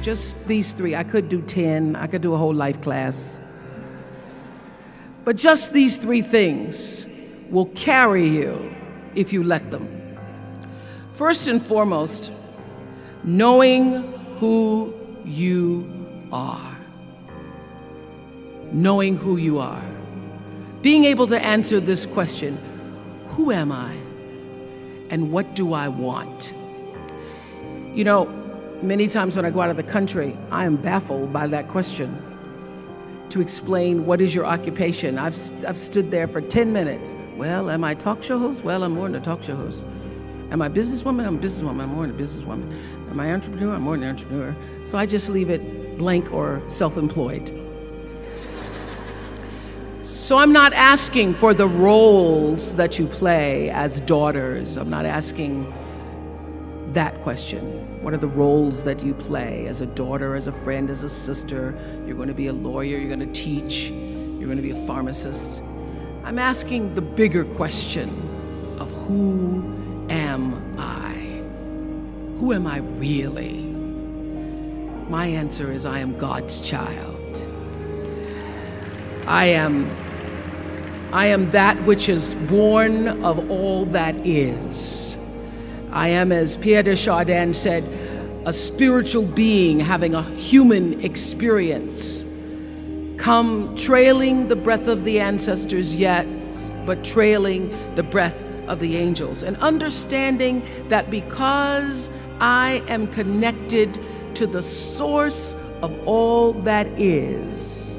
just these three. I could do 10, I could do a whole life class. But just these three things will carry you if you let them. First and foremost, knowing who you are. Knowing who you are. Being able to answer this question, who am I and what do I want? You know, many times when I go out of the country, I am baffled by that question. To explain what is your occupation. I've stood there for 10 minutes. Well, am I a talk show host? Well, I'm more than a talk show host. Am I a businesswoman? I'm a businesswoman. I'm more than a businesswoman. Am I an entrepreneur? I'm more than an entrepreneur. So I just leave it blank or self-employed. So I'm not asking for the roles that you play as daughters. I'm not asking that question. What are the roles that you play as a daughter, as a friend, as a sister? You're going to be a lawyer, you're going to teach, you're going to be a pharmacist. I'm asking the bigger question of who am I? Who am I really? My answer is I am God's child. I am that which is born of all that is. I am, as Pierre de Chardin said, a spiritual being having a human experience. Come trailing the breath of the ancestors yet, but trailing the breath of the angels. And understanding that because I am connected to the source of all that is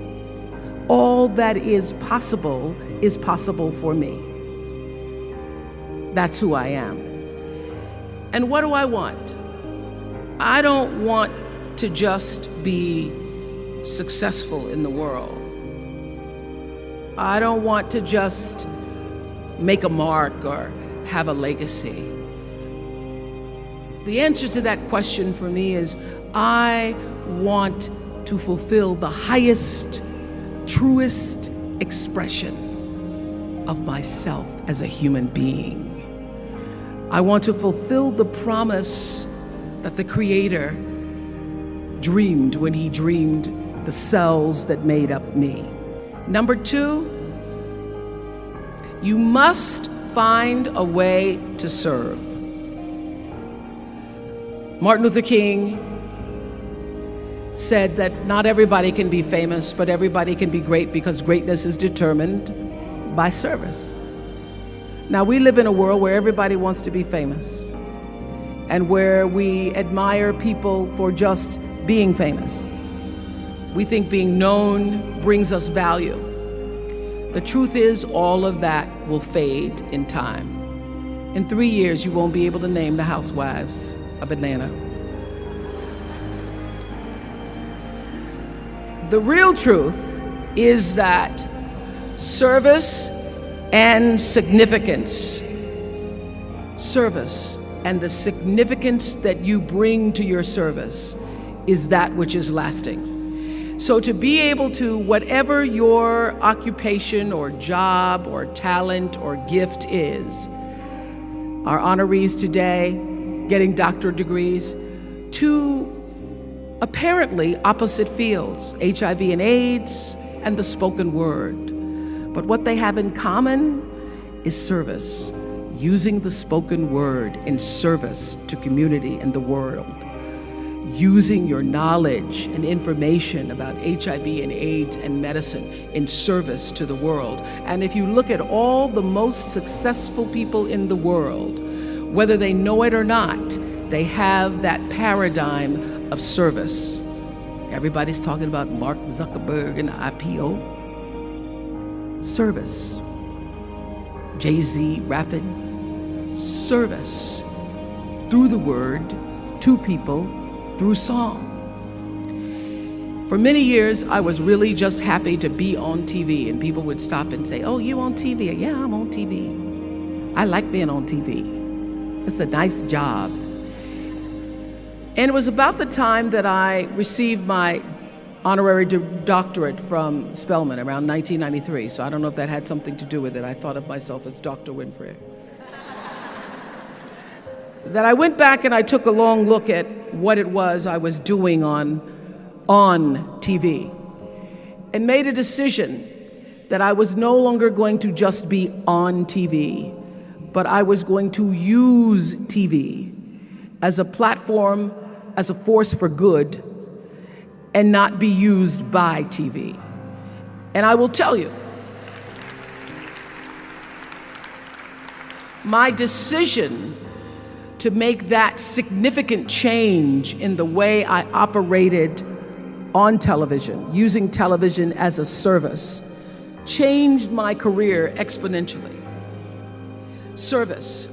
possible for me. That's who I am. And what do I want? I don't want to just be successful in the world. I don't want to just make a mark or have a legacy. The answer to that question for me is I want to fulfill the highest, truest expression of myself as a human being. I want to fulfill the promise that the Creator dreamed when He dreamed the cells that made up me. Number two, you must find a way to serve. Martin Luther King said that not everybody can be famous, but everybody can be great because greatness is determined by service. Now, we live in a world where everybody wants to be famous and where we admire people for just being famous. We think being known brings us value. The truth is, all of that will fade in time. In 3 years, you won't be able to name the housewives of Atlanta. The real truth is that service and significance, service and the significance that you bring to your service is that which is lasting. So to be able to, whatever your occupation or job or talent or gift is, our honorees today getting doctorate degrees, to apparently opposite fields, HIV and AIDS and the spoken word. But what they have in common is service, using the spoken word in service to community and the world, using your knowledge and information about HIV and AIDS and medicine in service to the world. And if you look at all the most successful people in the world, whether they know it or not, they have that paradigm of service. Everybody's talking about Mark Zuckerberg and the IPO. Service. Jay-Z rapping. Service. Through the word, to people, through song. For many years, I was really just happy to be on TV, and people would stop and say, "Oh, you on TV?" "Yeah, I'm on TV. I like being on TV. It's a nice job." And it was about the time that I received my honorary doctorate from Spelman around 1993. So I don't know if that had something to do with it. I thought of myself as Dr. Winfrey. that I went back and I took a long look at what it was I was doing on TV and made a decision that I was no longer going to just be on TV, but I was going to use TV as a platform, as a force for good, and not be used by TV. And I will tell you, my decision to make that significant change in the way I operated on television, using television as a service, changed my career exponentially. Service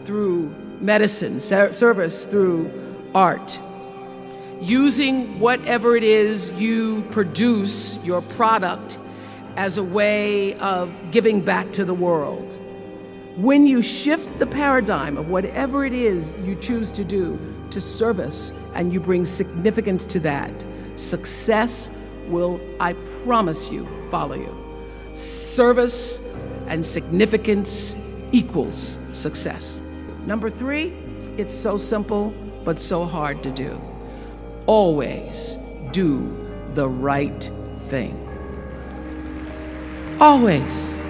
through medicine, service through art, using whatever it is you produce, your product, as a way of giving back to the world. When you shift the paradigm of whatever it is you choose to do to service, and you bring significance to that, success will, I promise you, follow you. Service and significance equals success. Number 3, it's so simple, but so hard to do. Always do the right thing. Always.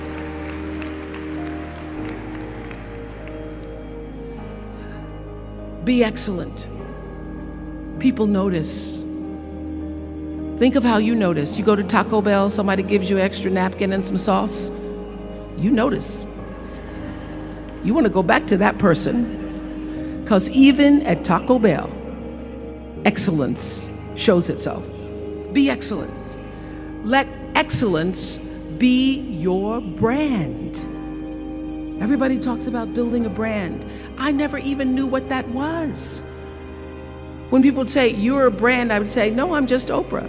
Be excellent. People notice. Think of how you notice. You go to Taco Bell, somebody gives you an extra napkin and some sauce. You notice. You want to go back to that person, because even at Taco Bell, excellence shows itself. Be excellent. Let excellence be your brand. Everybody talks about building a brand. I never even knew what that was. When people say, you're a brand, I would say, no, I'm just Oprah.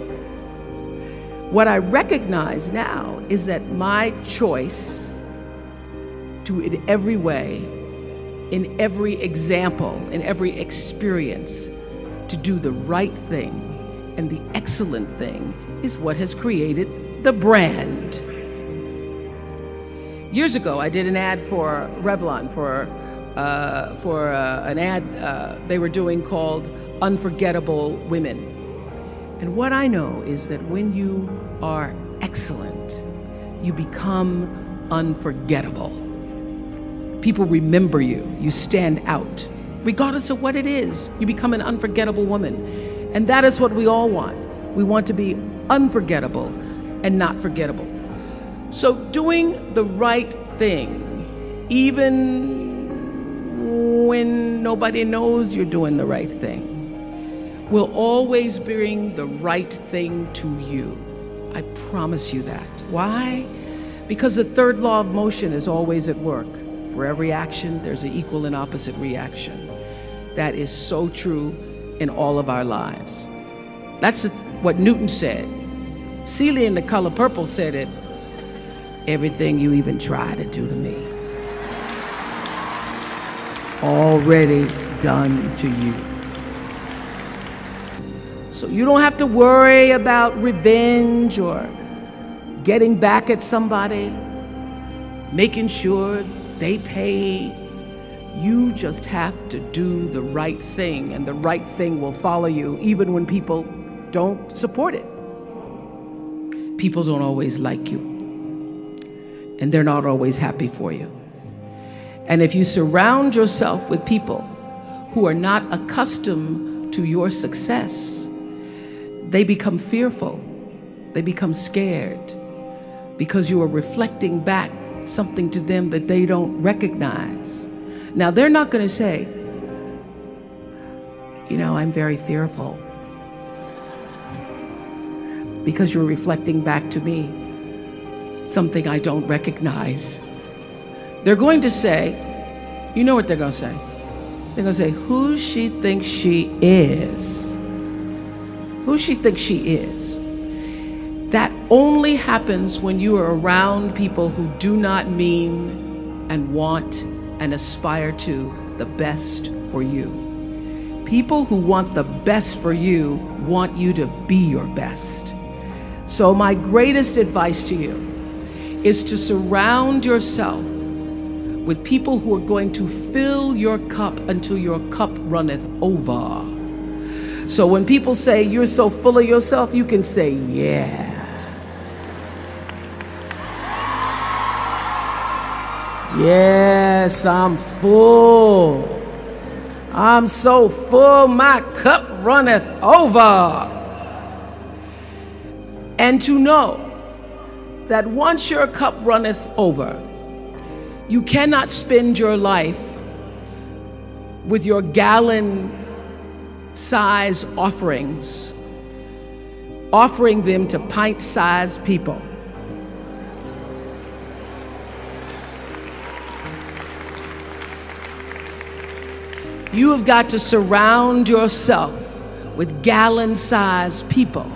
What I recognize now is that my choice to, in every way, in every example, in every experience, to do the right thing and the excellent thing is what has created the brand. Years ago, I did an ad for Revlon, for an ad they were doing called Unforgettable Women. And what I know is that when you are excellent, you become unforgettable. People remember you. You stand out. Regardless of what it is, you become an unforgettable woman. And that is what we all want. We want to be unforgettable and not forgettable. So doing the right thing, even when nobody knows you're doing the right thing, will always bring the right thing to you. I promise you that. Why? Because the third law of motion is always at work. For every action, there's an equal and opposite reaction. That is so true in all of our lives. That's what Newton said. Celia in The Color Purple said it. Everything you even try to do to me, already done to you. So you don't have to worry about revenge or getting back at somebody, making sure they pay. You just have to do the right thing, and the right thing will follow you even when people don't support it. People don't always like you, and they're not always happy for you. And if you surround yourself with people who are not accustomed to your success, they become fearful, they become scared, because you are reflecting back something to them that they don't recognize. Now, they're not going to say, you know, I'm very fearful, because you're reflecting back to me something I don't recognize. They're going to say, you know what they're going to say? They're going to say, who she thinks she is. Who she thinks she is. That only happens when you are around people who do not mean and want and aspire to the best for you. People who want the best for you want you to be your best. So my greatest advice to you is to surround yourself with people who are going to fill your cup until your cup runneth over. So when people say you're so full of yourself, you can say, yeah. Yes, I'm full. I'm so full, my cup runneth over. And to know that once your cup runneth over, you cannot spend your life with your gallon-size offerings, offering them to pint-sized people. You have got to surround yourself with gallon-sized people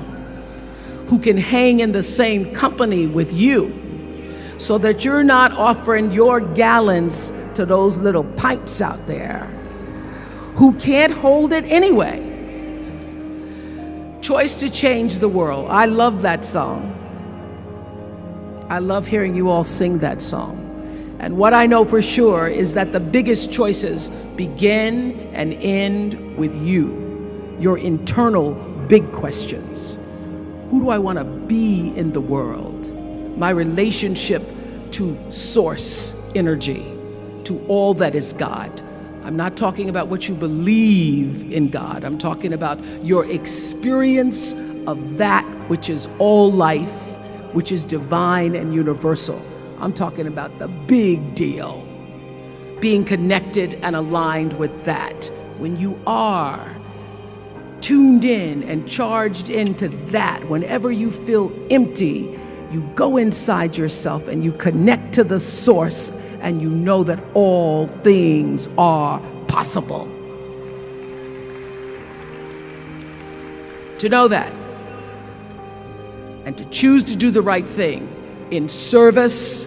who can hang in the same company with you, so that you're not offering your gallons to those little pints out there who can't hold it anyway. Choice to Change the World. I love that song. I love hearing you all sing that song. And what I know for sure is that the biggest choices begin and end with you, your internal big questions. Who do I want to be in the world? My relationship to source energy, to all that is God. I'm not talking about what you believe in God. I'm talking about your experience of that which is all life, which is divine and universal. I'm talking about the big deal. Being connected and aligned with that. When you are tuned in and charged into that, whenever you feel empty, you go inside yourself and you connect to the source, and you know that all things are possible. To know that, and to choose to do the right thing in service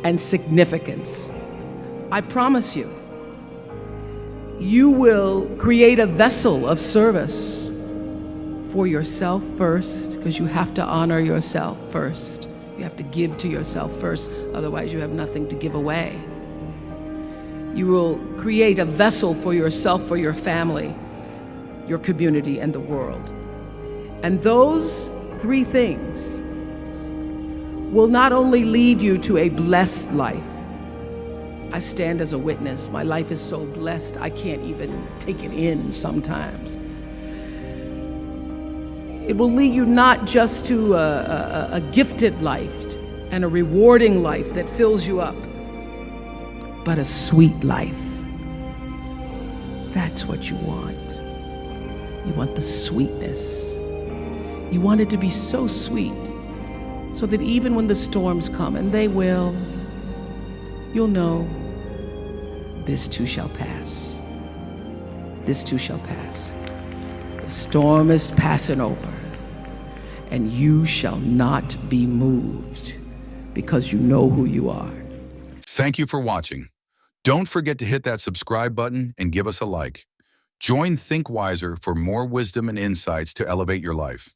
and significance, I promise you, you will create a vessel of service for yourself first, because you have to honor yourself first. You have to give to yourself first, otherwise you have nothing to give away. You will create a vessel for yourself, for your family, your community, and the world. And those three things will not only lead you to a blessed life. I stand as a witness. My life is so blessed, I can't even take it in sometimes. It will lead you not just to a gifted life and a rewarding life that fills you up, but a sweet life. That's what you want. You want the sweetness. You want it to be so sweet, so that even when the storms come, and they will, you'll know, this too shall pass. This too shall pass. The storm is passing over, and you shall not be moved, because you know who you are. Thank you for watching. Don't forget to hit that subscribe button and give us a like. Join Think Wiser for more wisdom and insights to elevate your life.